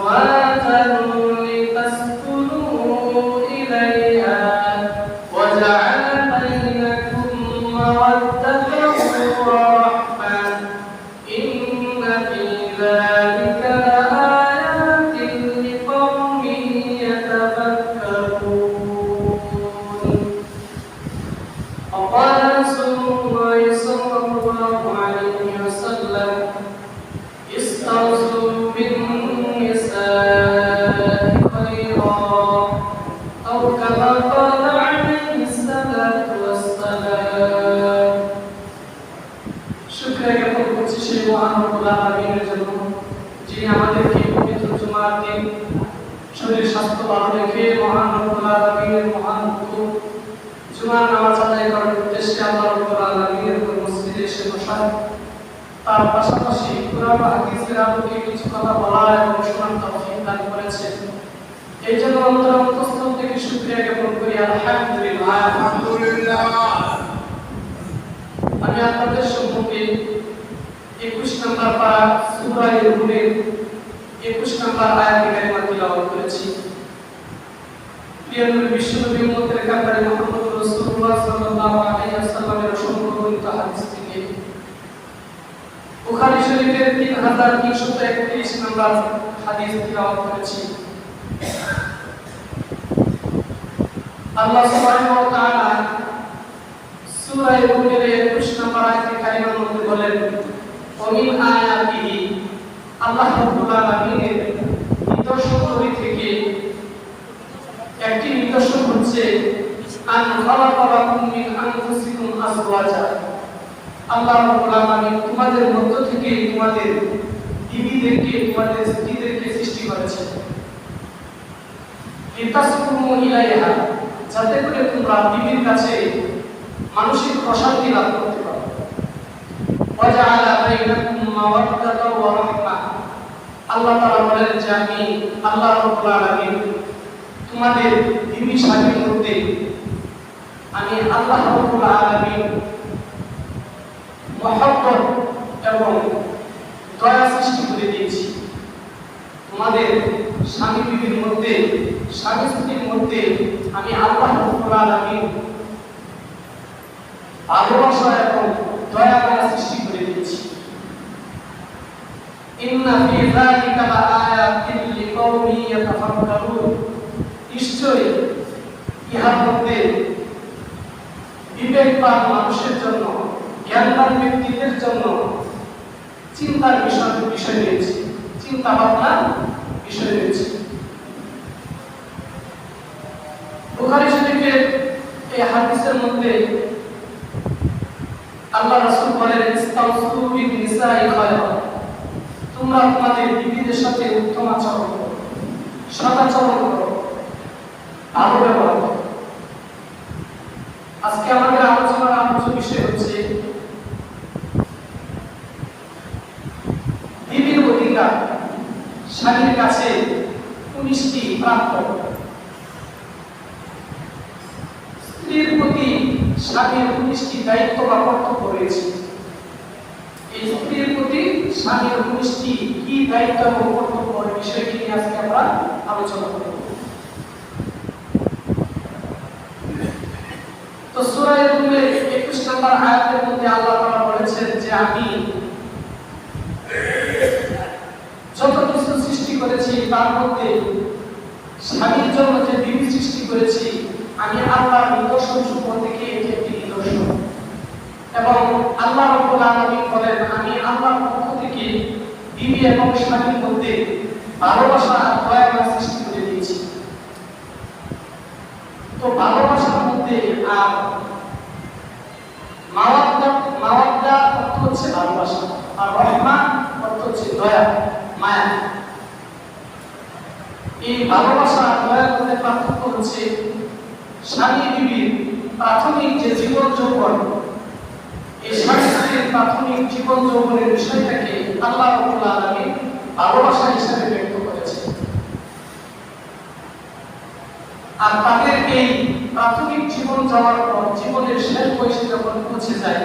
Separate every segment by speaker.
Speaker 1: أزواجا لتسكنوا إليها وجعل بينكم مودة ورحمة إن في ذلك لآيات لقوم يتفكرون. وقال رسول الله صلى الله عليه وسلم استوصوا بالنساء خيرا أو كما قال عليه الصلاة والسلام. শুকরিয়া জ্ঞাপন করছি সেই মহান রব্বুল আলামিনের জন্য যিনি আমাদেরকে পবিত্র জুমার দিন শরীর স্বাস্থ্য ভালো রেখে মহান রব্বুল আলামিনের মহান হুকুম জুমার নামাজ আদায় করার উদ্দেশ্যে আল্লাহ রব্বুল আলামিনের মসজিদে এসে বসা, তার পাশাপাশি কুরআন ও হাদিসের আলোকে কিছু কথা বলা এবং শোনার তৌফিক দান করেছেন। এই জন্য অন্তরস্থল থেকে শুকরিয়া জ্ঞাপন করি আলহামদুলিল্লাহ। আমি আপনাদের সম্মুখে 21 নম্বর পারা সূরা রুমের 21 নম্বর আয়াতে কারিমা তিলাওয়াত করেছি। প্রিয় নবী বিশ্বনবী উম্মতের কান্ডারি মুহাম্মদ রাসূলুল্লাহ সাল্লাল্লাহু আলাইহি ওয়াসাল্লামের অসংখ্য বর্ণিত হাদিস থেকে বুখারী শরীফের 3331 নম্বর হাদিস তিলাওয়াত করেছি। আল্লাহ সুবহানাহু ওয়া তাআলা সূরা রুমের 21 নম্বর আয়াতে কারিমার মধ্যে বলেন, ওমিন আয়াতিহি, আল্লাহ রাব্বুল আলামিনের নিদর্শনগুলি থেকে একটি নিদর্শন হচ্ছে আন খালাকা লাকুম মিন আনফুসিকুম আজওয়াজা, আল্লাহ রাব্বুল আলামিন তোমাদের মধ্য থেকে তোমাদের বিবিদেরকে তোমাদের স্ত্রীদেরকে সৃষ্টি করেছেন। লিতাসকুনু ইলাইহা, যাতে করে তোমরা বিবির কাছে মানসিক প্রশান্তি লাভ করতে পারো। ওয়াজআলা বাইনাকুম মাওয়াদ্দাতা ওয়া রাহমা, আল্লাহ তাআলা বলেন যে আমি আল্লাহ রাব্বুল আলামিন তোমাদের বিবি শাদীর মধ্যে আমি আল্লাহ রাব্বুল আলামিন মহব্বত এবং দয়া সৃষ্টি করে দিয়েছি। তোমাদের স্বামী বিবির মধ্যে, স্বামী স্ত্রীর মধ্যে আমি আল্লাহ রাব্বুল আলামিন ভালোবাসা এবং দয়া করা সৃষ্টি করে দিয়েছি। ইন্না ফি যালিকা লাআয়াতিন লিকাওমি ইয়াতাফাক্কারুন, নিশ্চয়ই ইহার মধ্যে বিবেকবান মানুষের জন্য, জ্ঞানবান ব্যক্তিদের জন্য চিন্তার বিষয় রয়েছে, চিন্তা ভাবনার বিষয় রয়েছে। বুখারী শরীফের এই হাদিসের মধ্যে আল্লাহ রাসূল বলেন, ইস্তাউসু বিন-নিসাই খায়রা, তোমরা তোমাদের বিবিদের সাথে উত্তম আচরণ করো, সদাচরণ করো, ভালো ব্যবহার করো। আজকে আমাদের আলোচনার আলোচ্য বিষয় হচ্ছে বিবির অধিকার স্বামীর কাছে 19টি প্রাপ্য। স্ত্রীর প্রতি স্বামীর 19টি দায়িত্ব বা কর্তব্য রয়েছে। এই স্ত্রীর প্রতি স্বামীর 19টি কি দায়িত্ব এবং কর্তব্য, এই বিষয়টি নিয়ে আজকে আমরা আলোচনা করব। তো সূরা রুমের 21 নম্বর আয়াতের মধ্যে আল্লাহ তাআলা বলেছেন যে আমি যত কিছু সৃষ্টি করেছি তার মধ্যে স্বামীর জন্য যে বিবি সৃষ্টি করেছি আমি আল্লাহর নিদর্শন সমূহ থেকে এটি একটি নিদর্শন। এবং আল্লাহ রাব্বুল আলামিন বলেন আমি আল্লাহর পক্ষ থেকে বিবি এবং স্বামীর মধ্যে ভালোবাসা আর দয়া সৃষ্টি করে দিয়েছি। তো ভালোবাসার মধ্যে আর মাওয়াদ্দা অর্থ হচ্ছে ভালোবাসা, আর রহমা অর্থ হচ্ছে দয়া, মায়া। এই ভালোবাসা আর দয়ার মধ্যে পার্থক্য হচ্ছে স্বামী বিবির প্রাথমিক যে জীবন যৌবন, এই স্বামী স্ত্রীর প্রাথমিক জীবন যৌবনের বিষয়টাকে আল্লাহ রাব্বুল আলামিন ভালোবাসা হিসেবে ব্যক্ত করেছেন। আর তাদের এই প্রাথমিক জীবন যাওয়ার পর জীবনের শেষ বয়সে যখন পৌঁছে যায়,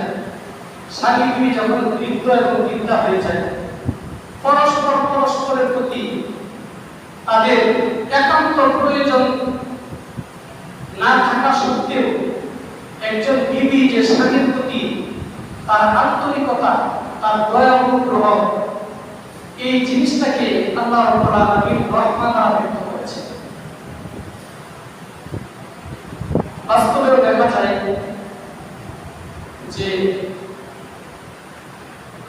Speaker 1: স্বামী বিবি যখন বৃদ্ধ এবং বৃদ্ধা হয়ে যায়, পরস্পরের প্রতি তাদের একান্ত প্রয়োজন না থাকা সত্ত্বেও একজন বিবি যে স্বামীর প্রতি তার আন্তরিকতা, তার দয়া অনুগ্রহ, এই জিনিসটাকে আল্লাহ রাব্বুল আলামিন রহমান দ্বারা ব্যক্ত করেছে। বাস্তবেও দেখা যায় যে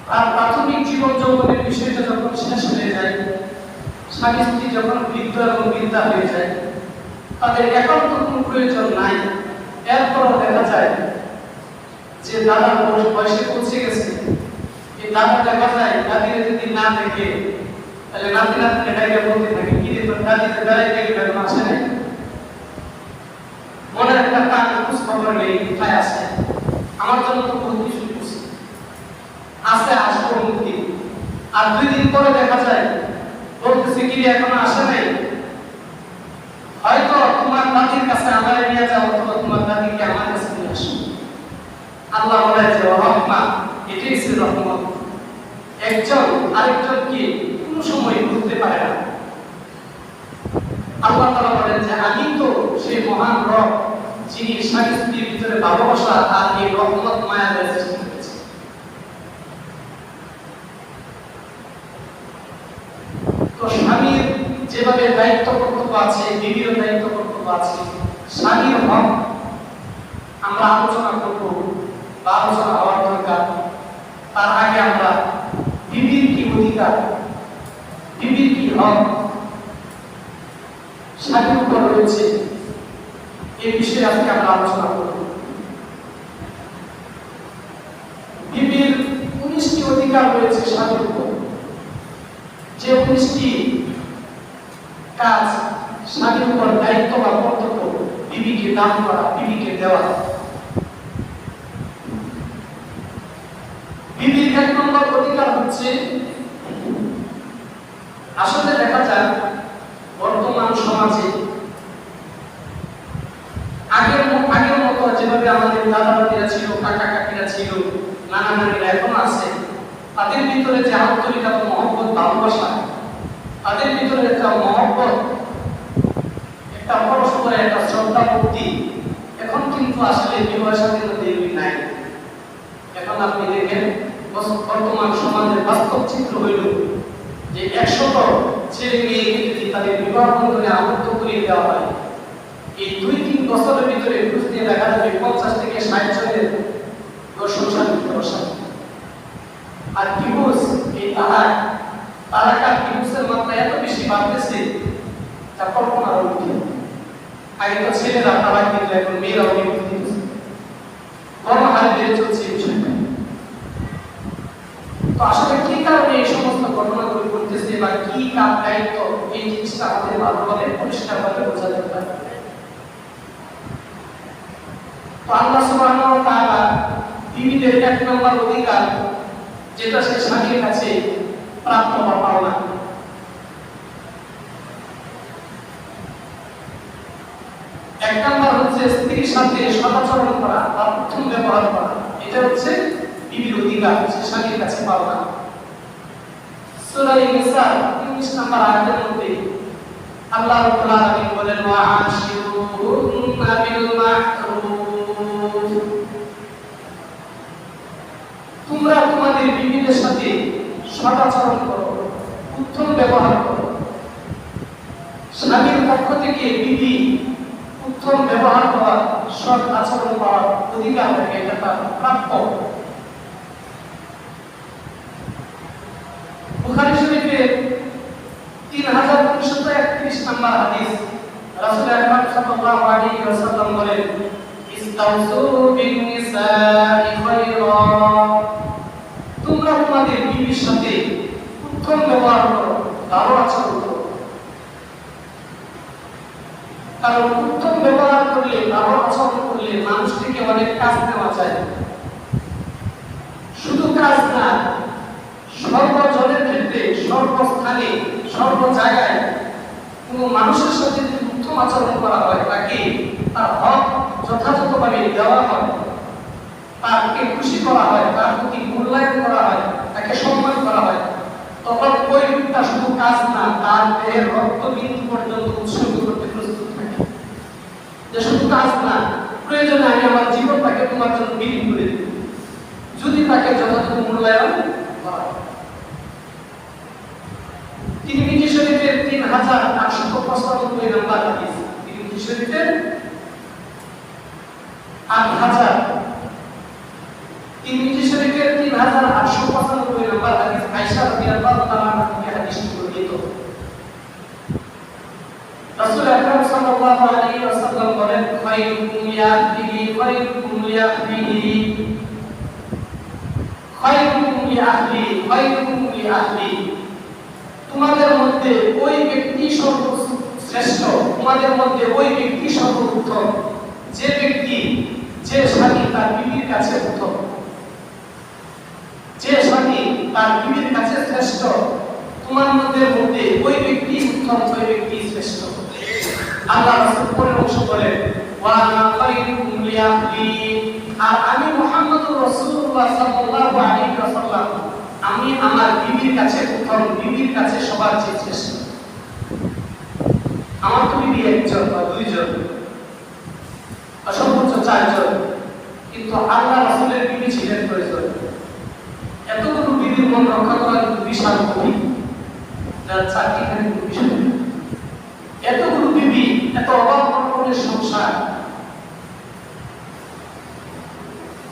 Speaker 1: তার প্রাথমিক জীবন যৌবনের বিষয়টা যখন শেষ হয়ে যায়, স্বামী স্ত্রী যখন বৃদ্ধ এবং বৃদ্ধা হয়ে যায়, তাদের একান্ত কোনো প্রয়োজন নাই, এরপরও দেখা যায় যে দাদার বয়সে পৌঁছে গেছে, এই দাদা দেখা যায় দাদিরে যদি না দেখে তাহলে নাতি নাতনি ডাইকে বলতে থাকে, কি রে তোর দাদিতে বেড়াইতে গেলে এখন আসে নাই, মনের একটা কান খোঁজ খবর নেই, কোথায় আসে, আমার জন্য তো বহুত কিছু করছে, আসে আসবো মুক্তি। আর 2 দিন পরে দেখা যায় বলতেছে, কি রে এখনো আসে নাই, হয়তো তোমার দাদির কাছে আমারে নিয়ে যাও অথবা তোমার দাদিকে আমার কাছে নিয়ে আসো। আল্লাহ বলে যে রহমা, এটাই ছিল রহমত। একজন আরেকজনকে কোনো সময় বুঝতে পারে না। আল্লাহ তাআলা বলেন যে আমি তো সেই মহান রব যিনি স্বামী স্ত্রীর ভিতরে ভালোবাসা আর এই রহমত মায়া সৃষ্টি করেছে। তো স্বামীর যেভাবে দায়িত্ব কর্তব্য আছে, বিবির দায়িত্ব কর্তব্য আছে, স্বামীর হক আমরা আলোচনা করব বা আলোচনা হওয়ার দরকার। তার আগে আমরা বিবির কি অধিকার, বিবির কি হক স্বামীর উপর রয়েছে, এই বিষয়ে আজকে আমরা আলোচনা করব। বিবির 19টি অধিকার রয়েছে স্বামীর উপর, যে 19টি কাজ স্বামীর উপর দায়িত্ব বা কর্তব্য বিবিকে দান করা, বিবিকে দেওয়া। বিবির 1 নম্বর অধিকার হচ্ছে, আসলে দেখা যায় বর্তমান সমাজে আগের মতো যেভাবে আমাদের দাদা দাদিরা ছিল, কাকা কাকিরা ছিল, নানা নানিরা এখন আছে, তাদের ভিতরে যে আন্তরিকতা, মহব্বত, ভালোবাসা, তাদের ভিতরে একটা মহব্বত, একটা পরস্পরের একটা শ্রদ্ধা ভক্তি এখন কিন্তু আসলে বিবাহের সাথে এগুলি নাই। এখন আপনি দেখেন বর্তমান সমাজের বাস্তব চিত্র হইল যে 100 ছেলে মেয়েকে যদি তাদের বিবাহ বন্ধনে আবদ্ধ করিয়ে দেওয়া হয়, এই 2-3 বছরের ভিতরে ঘুষ দিয়ে দেখা যাবে 50 থেকে 60 জনের সংসার বসা। আর ডিভোর্স, এই তালাকার ডিভোর্সের মাত্রা এত বেশি বাড়তেছে যা কল্পনার ঊর্ধ্বে। আগে তো ছেলেরা তালাক দিত, এখন মেয়েরাও ডিভোর্স দিচ্ছে, বড় হারে বেড়ে চলছে এই বিষয়টা। তো আসলে কি কারণে এই সমস্ত ঘটনাগুলো ঘটতেছে বা কি কার দায়িত্ব, এই জিনিসটা আমাদের ভালোভাবে পরিষ্কারভাবে বোঝা দরকার। তো আল্লাহ সুবহানাহু ওয়া তাআলা বিবিদের 1 নম্বর অধিকার, যেটা সে স্বামীর কাছে প্রাপ্ত বা পাওনা, এক নম্বর হচ্ছে স্ত্রীর সাথে সদাচরণ করা বা উত্তম ব্যবহার করা। এটা হচ্ছে বিবির অধিকার, সে স্বামীর কাছে পাওনা। সূরা নিসা 19 নম্বর আয়াতের মধ্যে আল্লাহ রাব্বুল আলামিন বলেন, ওয়া আশিরুহুন্না বিল মা'রুফ, তোমরা তোমাদের বিবিদের সাথে সদাচরণ করো, উত্তম ব্যবহার করো। স্বামীর পক্ষ থেকে বিবি উত্তম ব্যবহার করার, সৎ আচরণ করার অধিকার থাকে, এটা তার প্রাপ্য। বুখারী শরীফের 3931 নম্বর হাদিস, রাসূল আকরাম সাল্লাল্লাহু আলাইহি ওয়াসাল্লাম বলেন, ইস্তাউসু বিন নিসাই খায়রা, তোমরা তোমাদের বিবির সাথে উত্তম ব্যবহার করো, ভালো আচরণ করো। কারণ উত্তম ব্যবহার করলে, ভালো আচরণ করলে মানুষ থেকে অনেক কাজ নেওয়া যায়। শুধু কাজ না, সর্বজনের ক্ষেত্রে, সর্বস্থানে, সর্ব জায়গায় কোন মানুষের সাথে যদি উত্তম আচরণ করা হয়, তাকে তার হক যথাযথভাবে দেওয়া হয়, তাকে খুশি করা হয়, তার প্রতি মূল্যায়ন করা হয়, তাকে সম্মান করা হয়, তখন ওই লোকটা শুধু কাজ না, তার দেহের রক্তবিন্দু পর্যন্ত উৎসর্গ করতে প্রস্তুত থাকে। যে শুধু কাজ না, প্রয়োজনে আমি আমার জীবনটাকে তোমার জন্য বিলীন করে দেব, যদি তাকে যথাযথ মূল্যায়ন করা। তিরমিজি শরীফের 3895 নম্বর হাদিস, তিরমিজি শরীফের 3895 নম্বর হাদিস, আয়েশা রাদিয়াল্লাহু তাআলা থেকে হাদিসটি বর্ণিত। রাসূল আকরাম সাল্লাল্লাহু আলাইহি ওয়াসাল্লাম বলেন, খায়রুকুম লিআহলিহি খায়রুকুম লিআহলিহি খায়রুকুম লিআহলি খায়রুকুম লিআহলি। তোমাদের মধ্যে ওই ব্যক্তি সর্বশ্রেষ্ঠ, তোমাদের মধ্যে ওই ব্যক্তি সর্বোত্তম যে ব্যক্তি, যে স্বামী তার বিবির কাছে উত্তম, যে স্বামী তার বিবির কাছে শ্রেষ্ঠ, তোমার মধ্যে ওই ব্যক্তি উত্তম, ওই ব্যক্তি শ্রেষ্ঠ। আল্লাহ রাসূল পরের অংশ বলেন, ওয়া আনা খায়রুকুম লিআহলি, আর আমি মুহাম্মদুর রাসূলুল্লাহ সাল্লাল্লাহু আলাইহি ওয়াসাল্লাম, আমি আমার বিবির কাছে উত্তম, বিবির কাছে সবার চেয়ে শ্রেষ্ঠ। আমার তো বিবি একজন বা দুইজন, সর্বোচ্চ 4 জন, কিন্তু আল্লাহ রাসূলের বিবি ছিলেন কয়জন? এতগুলো বিবির মন রক্ষা করা কিন্তু বিশাল কঠিন, যার চাকরিখানে কিন্তু বিশাল। এতগুলো বিবি, এত অভাব অনটনের সংসার,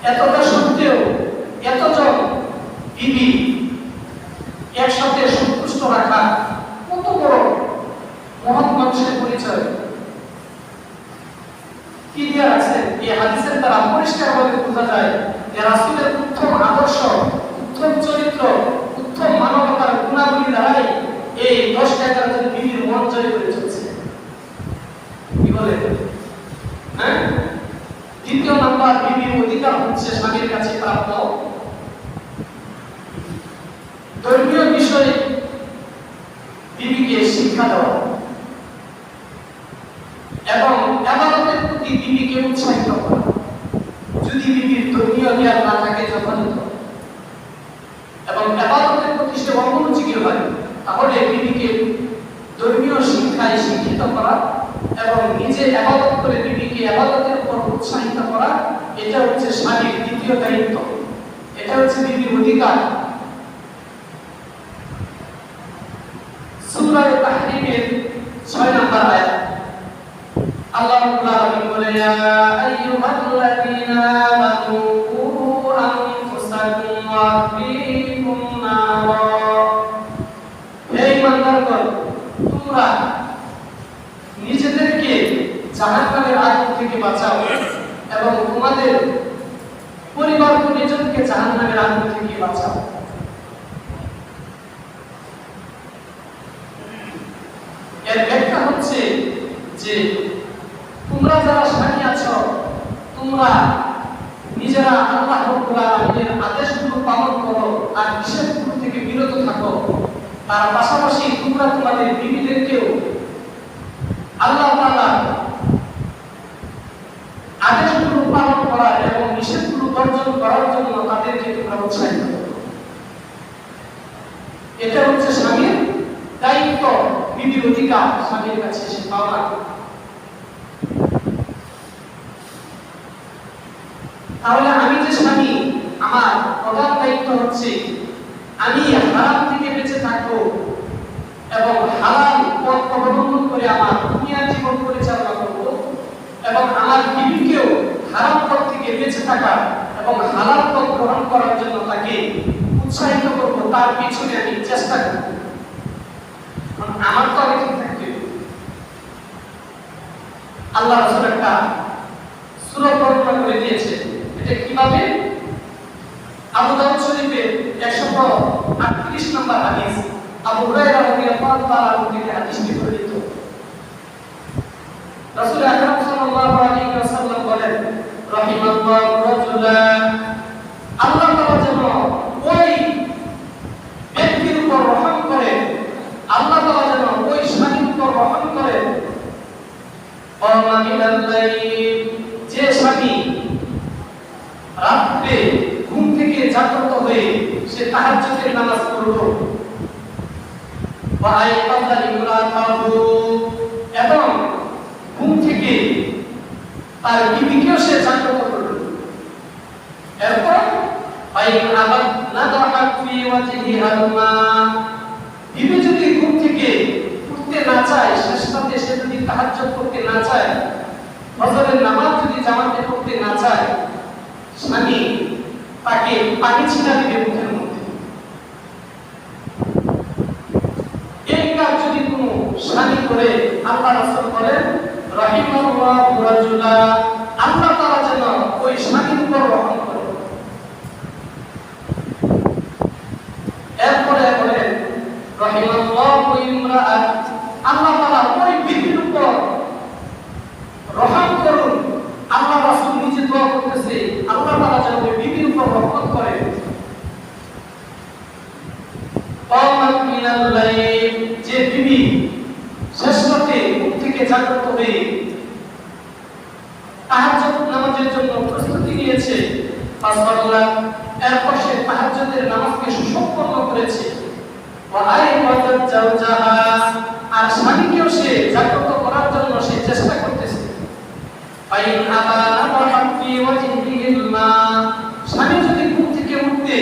Speaker 1: এতটা সত্ত্বেও এতজন বিবি একসাথে সন্তুষ্ট রাখা কত বড় মহৎ মানুষের পরিচয়। কি দিয়ে আছে এই হাদিসের দ্বারা পরিষ্কারভাবে বোঝা যায় যে রাসূলের উত্তম আদর্শ, উত্তম চরিত্র, উত্তম মানবতার গুণাবলী দ্বারাই এই 10-11 জন বিবির মন জয় করে চলছে। কি বলে? হ্যাঁ, দ্বিতীয় নাম্বার, বিবির অধিকার হচ্ছে স্বামীর কাছে প্রাপ্য। ধর্মীয় বিষয়ে বিবিকে শিক্ষা দেওয়া এবং ইবাদতের প্রতি বিবিকে উৎসাহিত করা। যদি বিবির ধর্মীয় জ্ঞান না থাকে যথাযথ এবং ইবাদতের প্রতি সে অমনোযোগী হয়, তাহলে বিবিকে ধর্মীয় শিক্ষায় শিক্ষিত করা এবং নিজে ইবাদত করে বিবিকে ইবাদতের উপর উৎসাহিত করা, এটা হচ্ছে স্বামীর দ্বিতীয় দায়িত্ব, এটা হচ্ছে বিবির অধিকার। সূরা তাহরীমের 6 নম্বর আয়াত, আল্লাহ রাব্বুল আলামিন বলে, ইয়া আইয়ুহাল্লাযীনা আমানু কু আনফুসাকুম ওয়া আহলিকুম নারা। হে ঈমানদারগণ, তোমরা নিজেদেরকে জাহান্নামের আগুন থেকে বাঁচাও এবং তোমাদের পরিবার পরিজনকে জাহান্নামের আগুন থেকে বাঁচাও। এর ব্যাখ্যা হচ্ছে যে তোমরা যারা স্বামী আছো, তোমরা নিজেরা আল্লাহ রাব্বুল আলামিনের আদেশগুলো পালন করো আর নিষেধগুলো থেকে বিরত থাকো। তার পাশাপাশি তোমরা তোমাদের বিবিদেরকেও আল্লাহ তাআলা আদেশগুলো পালন করার এবং নিষেধগুলো বর্জন করার জন্য তাদেরকে তোমরা উৎসাহিত করো। এটা হচ্ছে স্বামীর দায়িত্ব, বিবির অধিকার স্বামীর কাছে সে পাওয়া। তাহলে আমি যে স্বামী, আমার প্রধান দায়িত্ব হচ্ছে আমি হারাম থেকে বেঁচে থাকবো এবং হালাল পথ অবলম্বন করে আমার দুনিয়ার জীবন পরিচালনা করব এবং আমার বিবিকেও হারাম পথ থেকে বেঁচে থাকা এবং হালাল পথ গ্রহণ করার জন্য তাকে উৎসাহিত করব, তার পিছনে আমি চেষ্টা করব। আমার তো আগে ঠিক থাকতে আল্লাহ রাসূল একটা সূরা বর্ণনা করে দিয়েছে। এটা কিভাবে? আবু দাউদ শরীফের 138 নম্বর হাদিস, আবু হুরায়রা রাদিয়াল্লাহু তাআলা থেকে হাদিসটি বর্ণিত। রাসূল আকরাম সাল্লাল্লাহু আলাইহি ওয়াসাল্লাম বলেন, রাহিমাল্লাহু রাজুলান, আল্লাহ তাআলা যেন ওই ব্যক্তির উপর রহম করেন, আল্লাহ তাআলা যেন ওই স্বামীর উপর রহম করেন, যে স্বামী রাতে ঘুম থেকে জাগ্রত হয়ে সে তাহাজ্জুদের নামাজ পড়লো ওয়া আইকাযা ইমরাতাহু, এবং ঘুম থেকে তার বিবিকেও সে জাগ্রত করল। এরপর আইন আবাদ নাদাহাত ফি ওয়াজহিহাল মা, বিবি যদি ঘুম থেকে উঠতে না চায়, শেষ রাতে সে যদি তাহাজ্জুদ করতে না চায়, ফজরের নামাজ যদি জামাতে পড়তে না চায়, স্বামী তাকে পানি ছিটা দিবে মুখের মধ্যে। এই কাজ যদি কোনো স্বামী করে, আল্লাহ রাসূল বলেন রাহিমাল্লাহু রাজুলা, আল্লাহ তাআলা যেন ওই স্বামীর উপর রহম করে। এরপরে বলেন রাহিমাল্লাহু ইমরাআত, আল্লাহ তাআলা ওই বিবির উপর রহম করুন। আল্লাহ রাসূল নিজে দোয়া করতেছে আল্লাহ তাআলা যেন ওই বিবির উপর রহমত করে। ক্বামাত মিনাল লাইল, যে বিবি শেষ রাতে ঘুম থেকে জাগ্রত হয়ে তাহাজ্জুদ নামাজের জন্য প্রস্তুতি নিয়েছে, ফাসাল্লাহ, এরপর সে তাহাজ্জুদের নামাজকে সুসম্পন্ন করেছে। ওয়া আইকাযাত জাওজাহা, আর স্বামীকেও সে জাগ্রত করার জন্য সে চেষ্টা করতেছে। ফাইন আবা নাদাহাত ফি ওয়াজহিহিল মা, স্বামী যদি ঘুম থেকে উঠতে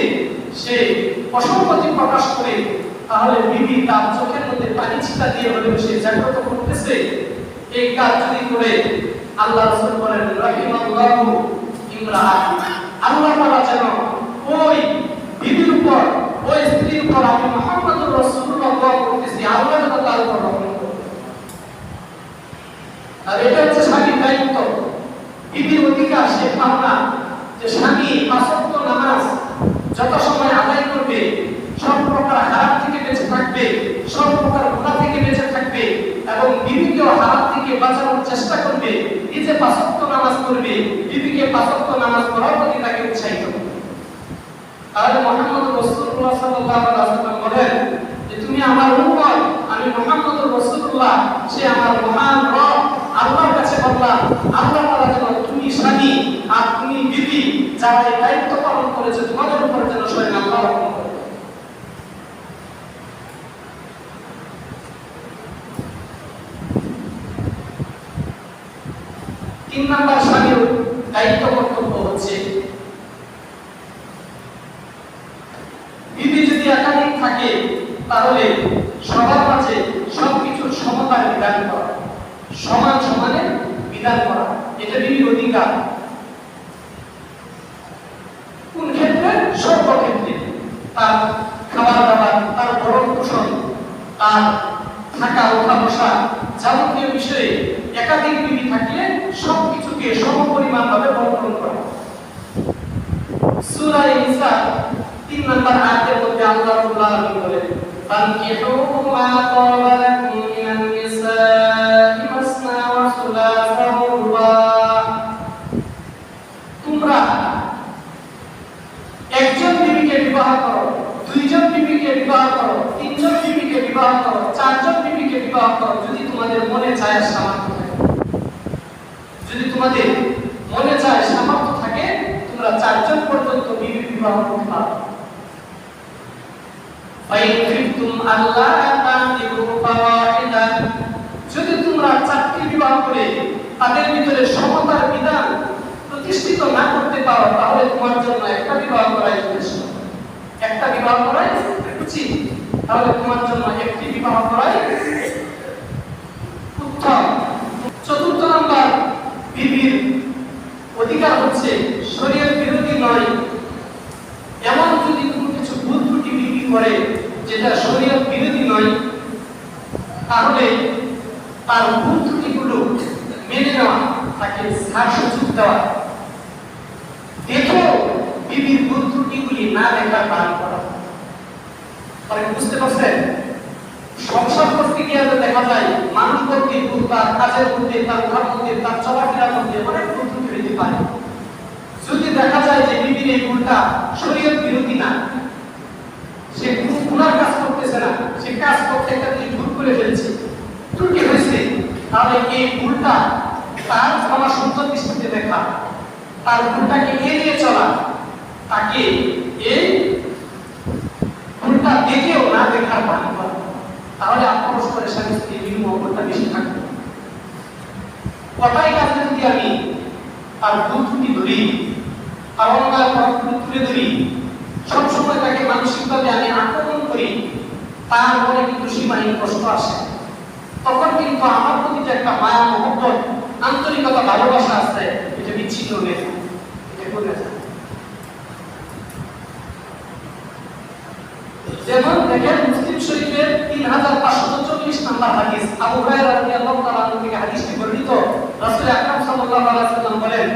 Speaker 1: সে অসম্মতি প্রকাশ করে, তাহলে বিবি তার চোখের মধ্যে পানি ছিটা দিয়ে হলেও সে জাগ্রত করতেছে। এই কাজ যদি করে, আল্লাহ রাসূল বলেন রাহিমাল্লাহু ইমরাআত, আল্লাহ তাআলা যেন ওই বিবির উপর, ওই স্ত্রীর উপর, আমি মুহাম্মদুর রাসূলুল্লাহ দোয়া করতেছি আল্লাহ যেন তার উপর রহম করে। আর এটা হচ্ছে স্বামীর দায়িত্ব, বিবির অধিকার। সে পাওনা যে স্বামী পাঁচ ওয়াক্ত নামাজ যত সময় আদায় করবে, সব প্রকার হারাম থেকে বেঁচে থাকবে, সব প্রকার গুনাহ থেকে বেঁচে থাকবে, এবং বিবিকেও হারাম থেকে বাঁচানোর চেষ্টা করবে। নিজে পাঁচ ওয়াক্ত নামাজ পড়বে, বিবিকে পাঁচ ওয়াক্ত নামাজ পড়ার প্রতি তাকে উৎসাহিত করবে। তাহলে মুহাম্মদ রাসূলুল্লাহ সাল্লাল্লাহু আলাইহি ওয়াসাল্লাম বলেন যে তুমি আমার উম্মত, আমি মুহাম্মদুর রাসূলুল্লাহ, সে আমার মহান রব। আল্লাহর কাছে বললাম আল্লাহ তাআলা যেন তুমি স্বামী আর তুমি বিবি যারা এই দায়িত্ব পালন করেছে তোমাদের উপর যেন স্বয়ং আল্লাহ রহম করে। 3 নাম্বার স্বামীর দায়িত্ব কর্তব্য হচ্ছে, বিবি যদি একাধিক থাকে তাহলে সবার মাঝে সবকিছুর সমতার বিধান করা, সমান সমানে বিধান করা, এটা বিবির অধিকার। কোন ক্ষেত্রে? সর্বক্ষেত্রে। তার খাবার দাবার, তার ভরণ পোষণ, তার থাকা ওঠা বসা, যাবতীয় বিষয়ে একাধিক বিবি থাকলে সবকিছুকে সমপরিমাণ ভাবে বন্টন করা। সূরা নিসা 3 নম্বর আয়াতের মধ্যে আল্লাহ রাব্বুল আলামিন বলেন ফানকিহু মা তাবা লাকুম মিনান নিসাই মাসনা ওয়া সুলাসা ওয়া রুবা, তোমরা একজন বিবিকে বিবাহ করো, দুইজন বিবিকে বিবাহ করো, তিনজন বিবিকে বিবাহ করো, চারজন বিবিকে বিবাহ করো, যদি তোমাদের মনে চায় সামর্থ্য থাকে। যদি তোমাদের মনে চায় সামর্থ্য থাকে, তোমরা চারজন পর্যন্ত বিবি বিবাহ করতে পারো। ফাইন খিফতুম আল্লা তা'দিলু ফাওয়াহিদা, যদি তোমরা চারটি বিবাহ করে তাদের ভিতরে সমতার বিধান প্রতিষ্ঠিত না করতে পারো, তাহলে তোমার জন্য একটা বিবাহ করাই যথেষ্ট। একটা বিবাহ করাই উচিত, তাহলে তোমার জন্য একটি বিবাহ করাই উত্তম। 4 নম্বর বিবির অধিকার হচ্ছে শরীয়ত বিরোধী নয় এমন যদি কোনো কিছু ভুল ত্রুটি বিবি করে যেটা শরীয়ত বিরোধী নয়, তাহলে তার ভুল ত্রুটিগুলো মেনে নেওয়া, তাকে ছাড় সুযোগ দেওয়া, দেখো বিবির ভুল ত্রুটিগুলি না দেখার বান করা। বুঝতে পারছেন? সংসার করতে গিয়ে দেখা যায় মানুষ বলতে ভুল, তার কাজের মধ্যে, তার ঘর মধ্যে, তার চলাফেরার মধ্যে অনেক ভুল ত্রুটি হতে পারে। যদি দেখা যায় যে বিবির এই ভুলটা শরীয়ত বিরোধী না, সে কোনো গুনার কাজ করতেছে না, সে কাজ করতে একটা ভুল করে ফেলছে, ত্রুটি হয়েছে, তাহলে এই ভুলটা তার ক্ষমা সুন্দর দৃষ্টিতে দেখা, তার ভুলটাকে এড়িয়ে চলা, তাকে এই ভুলটা দেখেও না দেখার বান করা। তাহলে আত্মপরস্পরের স্বামী স্ত্রী মহব্বতটা বেশি থাকবে। কথায় কাজে যদি আমি তার ভুল ত্রুটি ধরি, তার অন্যায় তুলে ধরি, সবসময় তাকে মানসিকভাবে আমি আক্রমণ করি, তার মনে কিন্তু সীমাহীন কষ্ট আসে। তখন কিন্তু আমার প্রতি যে একটা মায়া, মহব্বত, আন্তরিকতা, ভালোবাসা আছে, এটা বিচ্ছিন্ন হয়ে যায়, এটা কমে যায়। যেমন দেখেন মুসলিম শরীফের 3540 নম্বর হাদিস, আবু হুরায়রা রাদিয়াল্লাহু তাআলা থেকে হাদিসটি বর্ণিত। রাসূল আকরাম সাল্লাল্লাহু আলাইহি ওয়াসাল্লাম বলেন,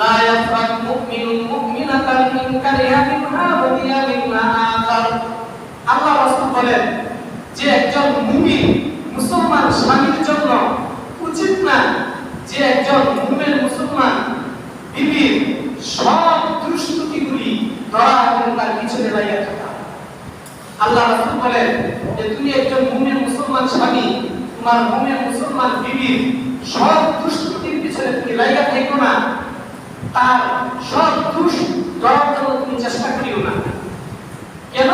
Speaker 1: লা ইয়াফরাক মুমিনুন মুমিনাতান ইন কারিহা মিনহা ওয়াদিয়া মিনহা আখার। আল্লাহ রাসূল বলেন যে একজন মুমিন মুসলমান স্বামীর জন্য উচিত না যে একজন মুমিন মুসলমান বিবির সব দুষ্কৃতিগুলি ধরা এবং তার পিছনে লাগিয়ে থাকা। আল্লাহ রাসূল বলেন যে তুমি একজন মুমিন মুসলমান স্বামী তোমার মুমিন মুসলমান বিবির সব দুষ্কৃতির পিছনে তুমি লাগিয়ে থাকো না, তার সব দোষ ধরার জন্য তুমি চেষ্টা করিও না। কেন?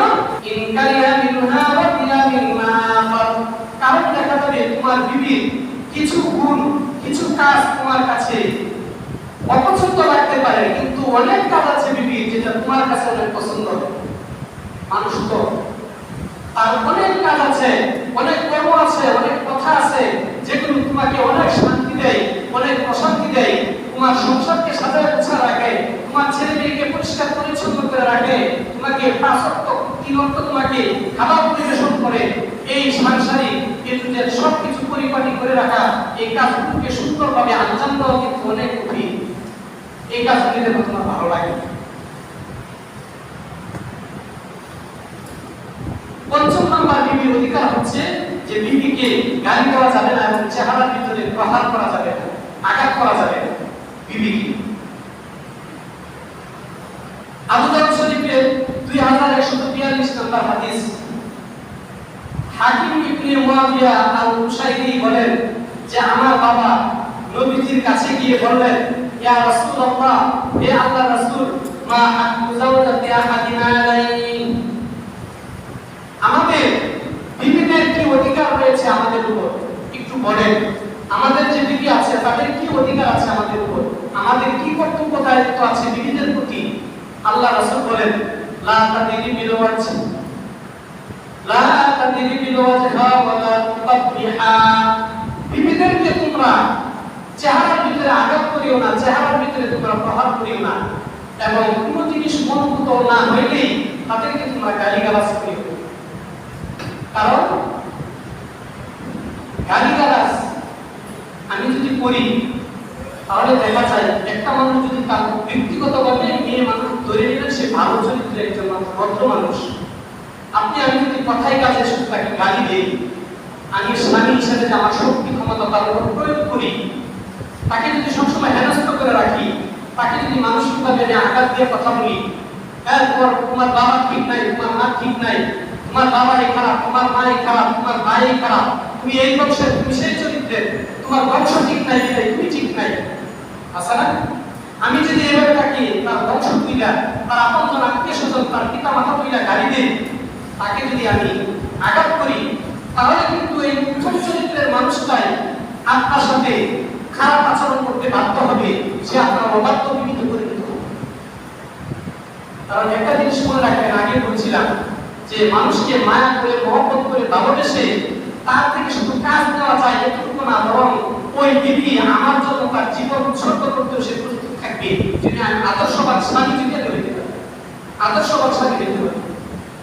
Speaker 1: ইনকারিয়া মিনহা ওয়া বিলা মিনহা, কারণ দেখা যাবে তোমার বিবির কিছু গুণ, কিছু কাজ তোমার কাছে অপছন্দ লাগতে পারে, কিন্তু অনেক কাজ আছে বিবির যেটা তোমার কাছে অনেক পছন্দ। মানুষ তো তার অনেক কাজ আছে, অনেক কর্ম আছে, অনেক কথা আছে যেগুলো তোমাকে অনেক শান্তি দেয়, অনেক প্রশান্তি দেয়, তোমার সংসারকে সাজায় গোছা রাখে, তোমার ছেলে মেয়েকে পরিষ্কার পরিচ্ছন্ন করে রাখে, তোমাকে 5 ওয়াক্ত 3 ওয়াক্ত তোমাকে খাবার পরিবেশন করে। এই সাংসারিক ক্ষেত্রে সবকিছু পরিপাটি করে রাখা, এই কাজগুলোকে সুন্দরভাবে আঞ্জাম দেওয়া কিন্তু অনেক কঠিন। এই কাজগুলিতে তোমার ভালো লাগে। পঞ্চম নাম্বার বিবির অধিকার হচ্ছে যে বিবিকে গালি দেওয়া যাবে না এবং চেহারার ভিতরে প্রহার করা যাবে না, আঘাত করা যাবে না বিবিকে। আবু দাউদ শরীফের 2142 নম্বর হাদিস, হাকিম ইবনে মুয়াবিয়া আল-কুশাইরি বলেন যে আমার বাবা নবীজির কাছে গিয়ে বললেন, ইয়া রাসূলুল্লাহ, হে আল্লাহর রাসূল, মা হাক্কু যাওজাতি আহাদিনা আলাইহি, আমাদের বিবিদের কি অধিকার রয়েছে আমাদের উপর, একটু বলেন। আমাদের যে বিবি আছে তাদের কি অধিকার আছে আমাদের উপর, আমাদের কি কর্তব্য দায়িত্ব আছে বিবিদের প্রতি। আল্লাহ রাসূল বলেন, লা তাদিরি বিল ওয়াজহ, লা তাদিরি বিল ওয়াজহা ওয়া লা তুকবিহা, বিবিদেরকে তোমরা চেহারার ভিতরে আঘাত করিও না, চেহারার ভিতরে তোমরা প্রহার করিও না, এবং কোনো জিনিস মনোভূত না হইলেই তাদেরকে তোমরা গালিগালাজ করিও। কারণ গালিগালাজ আমি যদি করি তাহলে দেখা যায় একটা মানুষ যদি তার ব্যক্তিগতভাবে মেয়ে মানুষ ধরে নিলেন সে ভালো চরিত্রের একজন ভদ্র মানুষ, আপনি আমি যদি কথায় কাজে শুধু তাকে গালি দিই, আমি স্বামী হিসেবে যে আমার শক্তি ক্ষমতা তার উপর প্রয়োগ করি, তাকে যদি সবসময় হেনস্থ করে রাখি, তাকে যদি মানসিকভাবে আঘাত দিয়ে কথা বলি, হ্যাঁ তোমার বাবা ঠিক নাই, তোমার মা ঠিক নাই, তোমার বাবাই খারাপ, তোমার মাই খারাপ, তোমার ভাই খারাপ, তুমি এই বংশের, তুমি সেই চরিত্রের, তোমার বংশ ঠিক নাই, তুমি ঠিক নাই, আচ্ছা না? আমি যদি এভাবে থাকি, তার বংশ তুইলা, তার আপনজন আত্মীয় স্বজন, তার পিতা মাতা তুইলা গালি দিই, তাকে যদি আমি আঘাত করি, তাহলে কিন্তু এই প্রথম চরিত্রের মানুষটাই আপনার সাথে খারাপ আচরণ করতে বাধ্য হবে, সে আপনার অবাধ্য বিবিধ করে দিতে হবে। কারণ একটা জিনিস মনে রাখবেন, আগে বলছিলাম যে মানুষকে মায়া করে, মহব্বত করে, ভালোবেসে তার থেকে শুধু কাজ নেওয়া যায় এতটুকু না, বরং ওই বিবি আমার জন্য তার জীবন উৎসর্গ করতে সে প্রস্তুত থাকবে যদি আমি আদর্শবান স্বামী যদি হইতে পারি, আদর্শবান স্বামী হইতে পারি।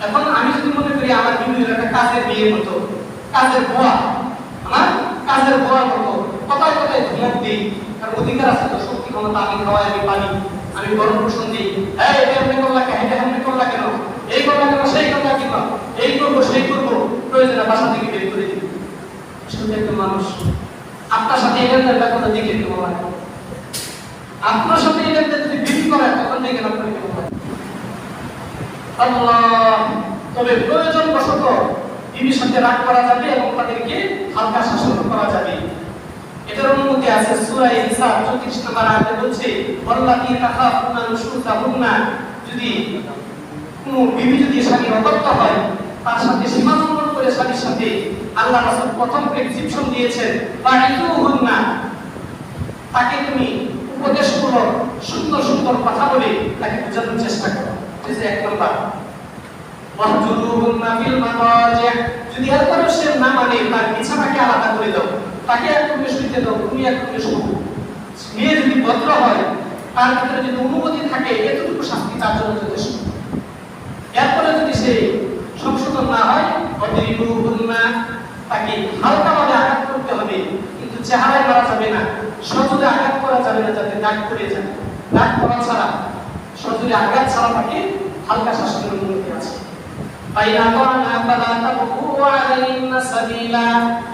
Speaker 1: এখন আমি যদি মনে করি আমার বিবি একটা কাজের মেয়ের মতো, কাজের বুয়া, আমার কাজের বুয়ার মতো কথায় কথায় ধমক দিই, তার অধিকার আছে তো, শক্তি ক্ষমতা আমি খাওয়াই, আমি পানি, আমি গরম পোষণ দিই, এই এমনি করলা কেন, এটা এমনি করলা কেন, এই করলা কেন, সেই করলা কেন, এই করবো সেই করবো, প্রয়োজনে বাসা থেকে বের করে দিই। শুধু একটা মানুষ আপনার সাথে এই লেনদেনটা কোনো দিকে কেমন হয়, আপনার সাথে এই লেনদেন যদি বিক্রি করে তখন দেখেন আপনার কেমন হয়। আল্লাহ, তবে প্রয়োজন বশত বিবির সাথে রাগ করা যাবে এবং তাদেরকে হালকা শাসন করা যাবে, এটার অনুমতি আছে। সূরা ইসা 34 নম্বর আয়াতে বলছে, ওয়াল্লাতী তাখাফুনা নুশুযাহুন্না, যদি কোনো বিবি যদি স্বামীর অবাধ্য হয়, তার সাথে সীমা লঙ্ঘন করে স্বামীর সাথে আল্লাহ রাসূল প্রথম প্রেসক্রিপশন দিয়েছেন বাঈদুহুন্না, তাকে তুমি উপদেশমূলক সুন্দর সুন্দর কথা বলে তাকে বোঝানোর চেষ্টা করো। এই যে এক নম্বর। ওয়াহজুরুহুন্না ফিল মাদাজি', যদি এরপরে সে না মানে তার বিছানাকে আলাদা করে দাও, তাকে এক রুমে শুইতে দাও, তুমি এক রুমে শোও। মেয়ে যদি ভদ্র হয়, তার ভিতরে যদি অনুমতি থাকে, এতটুকু শাস্তি তার জন্য যথেষ্ট। এরপরে যদি সে সংশোধন না হয়, ওয়াদিরুহুন্না, তাকে হালকাভাবে আঘাত করতে হবে, কিন্তু চেহারায় মারা যাবে না, সজোরে আঘাত করা যাবে না, যাতে দাগ পড়ে যায়। দাগ পড়া ছাড়া, সজোরে আঘাত ছাড়া তাকে হালকা শাসনের অনুমতি আছে।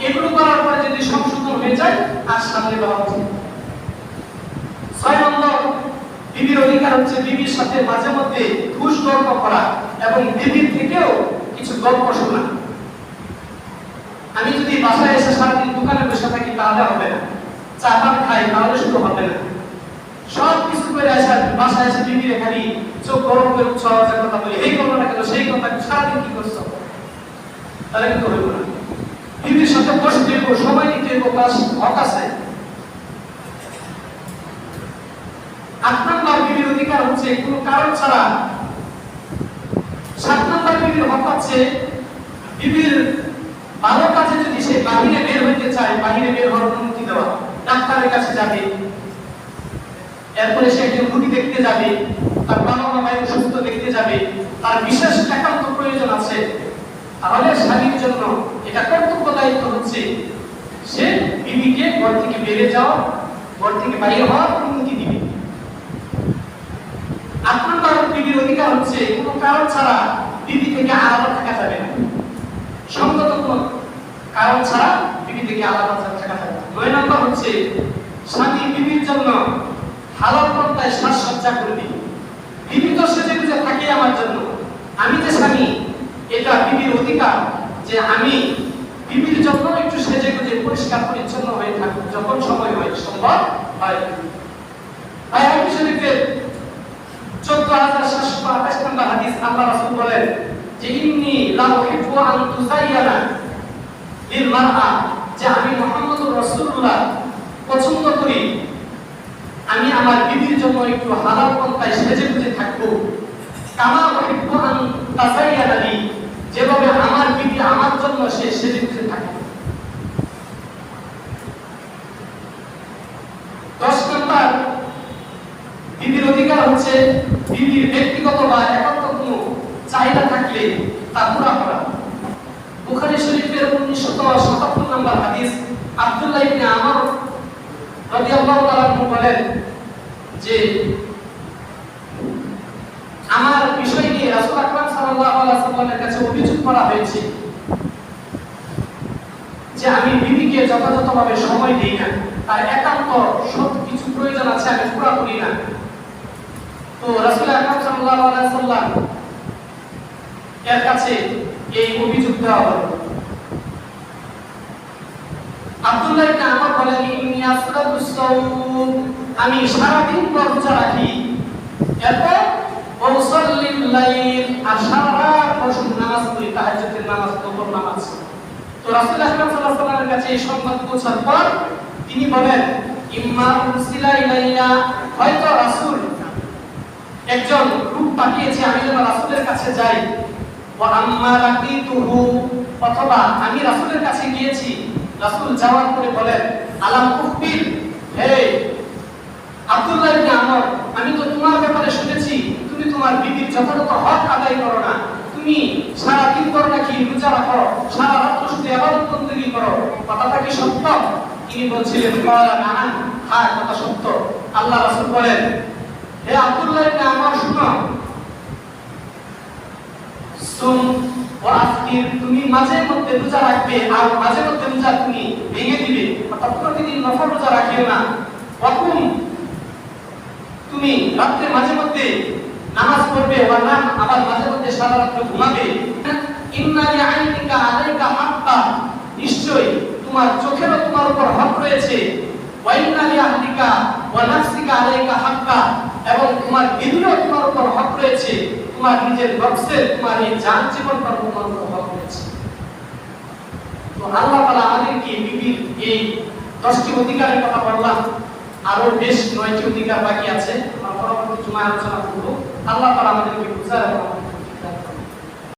Speaker 1: এগুলো করার পরে যদি সংশোধন হয়ে যায়, আর সামনে দেওয়া উচিত। 6 নম্বর, বিবির অধিকার হচ্ছে বিবির সাথে মাঝে মধ্যে ঘুষ গল্প করা এবং বিবির থেকেও কিছু গল্প শোনা। আমি যদি বাসায় এসে সারাদিন দোকানে বসে থাকি তাহলে হবে না, চা পান খাই তাহলে শুধু হবে না, সব কিছু করে আসা বাসায় এসে বিবির খালি চোখ গরম করে উচ্চ আওয়াজে কথা বলি, এই করো না কেন, সেই কথা, সারাদিন কি করছো, তাহলে কিন্তু হবে না। বিবির সাথে বসতে হইব, সময় দিতে হইব, তার হক আছে। 8 নম্বর, বিবির অধিকার হচ্ছে কোনো কারণ ছাড়া। 7 নম্বর, বিবির হক আছে বিবির ভালো কাজে যদি সে বাহিরে বের হইতে চায়, বাহিরে বের হওয়ার অনুমতি দেওয়া। ডাক্তারের কাছে যাবে, এরপরে সে একজন রোগী দেখতে যাবে, তার বাবা মা অসুস্থ দেখতে যাবে, তার বিশেষ একান্ত প্রয়োজন আছে, তাহলে স্বামীর জন্য এটা কর্তব্য দায়িত্ব হচ্ছে সে বিবিকে ঘর থেকে বেরিয়ে যাওয়া, ঘর থেকে বাইরে হওয়ার অনুমতি দিবে। 8 নম্বর, বিবির অধিকার হচ্ছে কোনো কারণ ছাড়া বিবি থেকে আলাদা থাকা যাবে না, সঙ্গত কোনো কারণ ছাড়া বিবি থেকে আলাদা থাকা যাবে না। 9 নম্বর হচ্ছে স্বামী বিবির জন্য হালাল পন্থায় সাজসজ্জা করবে। বিবি তো সেজে গুজে থাকে আমার জন্য, আমি যে স্বামী, এটা বিবির অধিকার যে আমি বিবির জন্য একটু সেজে গুজে পরিষ্কার পরিচ্ছন্ন হয়ে থাকবো যখন সময় হয়, সম্ভব হয়। হাদিস শরীফের 14728 নম্বর হাদিস, আল্লাহ রাসূল বলেন যে ইন্নী লা উহিব্বু আন তুযায়্যানা লিল মারআ, যে আমি মুহাম্মদুর রাসূলুল্লাহ পছন্দ করি আমি আমার বিবির জন্য একটু হালাল পন্থায় সেজে গুজে থাকবো, কামা উহিব্বু আন তাযায়্যানা লি, যেভাবে আমার বিবি আমার জন্য সে সেজে গুজে থাকে। 10 নম্বর, বিবির অধিকার হচ্ছে বিবির ব্যক্তিগত বা একান্ত কোনো চাহিদা থাকলে তা পুরা করা। বুখারী শরীফের 1977 নম্বর হাদিস, আব্দুল্লাহ ইবনে আমর রাদিয়াল্লাহু তাআলা বলেন যে আমার বিষয় নিয়ে রাসূল আকরাম সাল্লাল্লাহু আলাইহি ওয়াসাল্লামের কাছে অভিযোগ করা হয়েছে যে আমি বিবিকে যথাযথভাবে সময় দেই না, তার একান্ত সব কিছু প্রয়োজন আছে আমি পুরা করি না। তো রাসূল আকরাম সাল্লাল্লাহু আলাইহি ওয়াসাল্লাম এর কাছে এই অভিযোগ দেওয়া হলো। আব্দুল্লাহ ইবনে আমর বলেন ইন্নী আসরাতুস সাওম, আমি সারা দিন রোজা রাখি, এরপর ওয়াসাল্লিল লাইল, আর সারা রাত বসে নামাজ পড়ি, তাহাজ্জুদের নামাজ, নফল নামাজ। তো রাসূল আকরাম সাল্লাল্লাহু আলাইহি ওয়াসাল্লামের কাছে এই সংবাদ পৌঁছার পর তিনি বলেন ইম্মা উরসিলা ইলাইয়া, হয়তো রাসূল একজন লোক পাঠিয়েছে আমি যেন রাসূলের কাছে যাই, ওয়া আম্মা লাকিতুহু, অথবা আমি রাসূলের কাছে গিয়েছি, রাসূল যাওয়ার পরে বলেন আলাম উখবির, হে আব্দুল্লাহ ইবনে আমর, আমি তো তোমার ব্যাপারে শুনেছি তুমি তোমার বিবির যথাযথ হক আদায় করো না, তুমি সারা দিন করো নাকি রোজা রাখো, সারা রাত শুধু ইবাদত বন্দেগী করো, কথাটা কি সত্য? তিনি বলছিলেন ক্বালা নাআম, হ্যাঁ কথা সত্য। আল্লাহ রাসূল বলেন হে আব্দুল্লাহ ইবনে আমর, শুনো, সুম ওয়া আফতির, তুমি মাঝে মধ্যে রোজা রাখবে আর মাঝে মধ্যে রোজা তুমি ভেঙে দিবে, অর্থাৎ প্রতিদিন নফল রোজা রাখিও না। ওয়াকুম, তুমি রাতে মাঝে মধ্যে নামাজ পড়বে, ওয়া নাম, আবার মাঝে মধ্যে সারা রাত ঘুমাবে। ইন্না লিআইনিকা আলাইকা হাক্কা, নিশ্চয়ই তোমার চোখেরও তোমার উপর হক রয়েছে। ওয়া ইন্না লিআহলিকা ওয়া নাফসিকা আলাইকা হাক্কা, এবং তোমার বিবিরও তোমার উপর হক রয়েছে, তোমার নিজের নফসের, তোমার এই জান জীবন তোমার উপর হক রয়েছে। তো তো আল্লাহ তাআলা আমাদেরকে বিবির এই 10টি অধিকারের কথা বললাম, আরো বেশ 9টি অধিকার বাকি আছে, আমরা পরবর্তী জুমায় আলোচনা করব। আল্লাহ তাআলা আমাদেরকে বুঝায় এবং